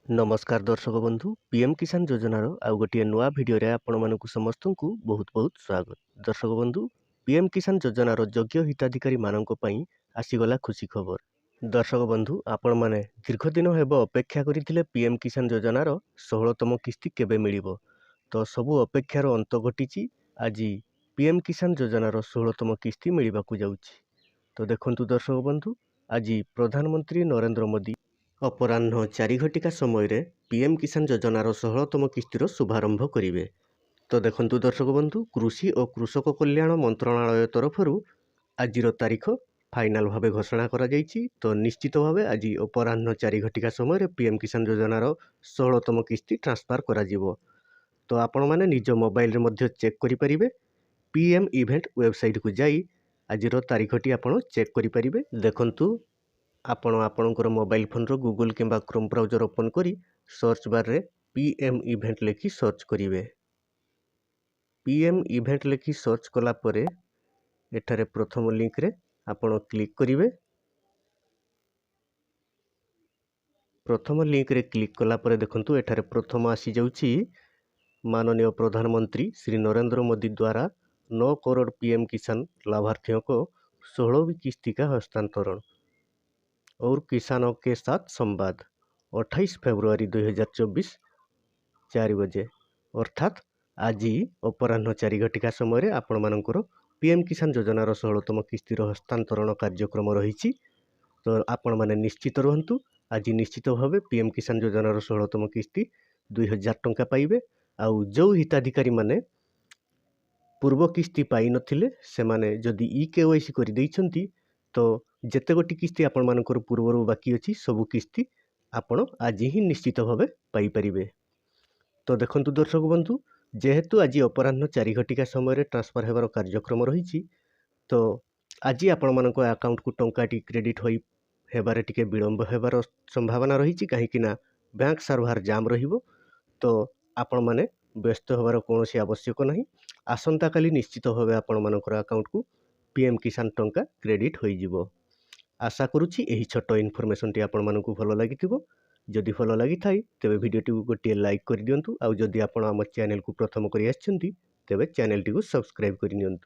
नमस्कार दर्शक बंधु पीएम किसान योजनार आउ गोटे नुआ भिडियो आपण मानक समस्त को बहुत बहुत स्वागत। दर्शक बंधु पीएम किसान योजनार योग्य हिताधिकारी मानक पई आसीगला खुशी खबर। दर्शक बंधु आपण माने दीर्घ दिन हेब अपेक्षा करथिले पीएम किसान योजनार 16तम किस्ती केबे मिलिबो। तो सबु अपेक्षार अंत घटिछि। आज पीएम किसान योजनार 16तम किस्ती मिलिबाकु जाउछि। तो देखंतु दर्शक बंधु आज प्रधानमंत्री नरेंद्र मोदी अपराह्न 4 घटिका समय पीएम किसान योजनार 16तम किस्तीर शुभारंभ करेंगे। तो देखंतु दर्शक बंधु कृषि और कृषक कल्याण मंत्रणालय तरफ आज तारीख फाइनाल भाव घोषणा करा जायछि। तो निश्चित भाव आज अपराह्न 4 घटिका समय पीएम किसान योजनार 16तम किस्ती ट्रांसफर करा जिवो। तो आपण माने निज मोबाइल रे मध्य चेक करि परिबे। पीएम इवेंट वेबसाइट को जाई आज तारीखटी आपण चेक करि परिबे। देखंतु आपण आपणकर मोबाइल फोन रो गूगल किंबा क्रोम ब्राउजर ओपन करी सर्च बार रे पीएम इवेंट लिखि सर्च करिवे। पीएम इवेंट लिखि सर्च कला परे एठारे प्रथम लिंक रे आपण क्लिक करिवे। प्रथम लिंक रे क्लिक कला परे देखंतु एठारे प्रथम आसी जाउछि माननीय प्रधानमंत्री श्री नरेंद्र मोदी द्वारा 9 करोड़ पीएम किसान लाभार्थियों को 16वीं किस्ती का हस्तांतरण और किसानों के साथ संवाद 28 फरवरी 2024 4 बजे अर्थात आज अपराह्न 4 घटिका समय आपण मानकर पीएम किसान योजनार 16तम किस्तीर हस्तांतरण कार्यक्रम रही। तो आपण माने निश्चित रहंतु आज निश्चित भाव पीएम किसान योजनार 16तम किस्ती 2000 टंका पाइबे। आउ जो हिताधिकारी माने पूर्व किस्ती पाई नथिले से माने जदि केवाईसी कर दैछंती तो जेते गोटी किस्ती आपण मानकर पूर्वरु बाकी अछि सबु किस्ती आपण आज ही निश्चित भाव पाई परिबे। तो देखंतु दर्शक बंधु जेहेतु आज अपराह्न 4 घटिका समय ट्रांसफर हेबार कार्यक्रम रही। तो आज आपण मानक अकाउंट को टंकाटी क्रेडिट होई हेबारे टिके विलंब हेबार संभावना रही कहीं ना बैंक सर्वर जाम रहिबो। तो आपण माने व्यस्त होबार कोनोसी आवश्यक नहीं। आसंता काली निश्चित भाव आपण मानकर अकाउंट को पीएम किसान टंका क्रेडिट होई जिवो। आशा करुछि एही छोट इनफॉरमेशन टी आपण मानकु भलो लागिथिबो। जदि भलो लागि थाई तेबे वीडियो टी गोटे लाइक कर दियंतु। आउ जदि आपण हम चैनल को प्रथम करि आछंती तेबे चैनल टी को सब्सक्राइब करि नियंतु।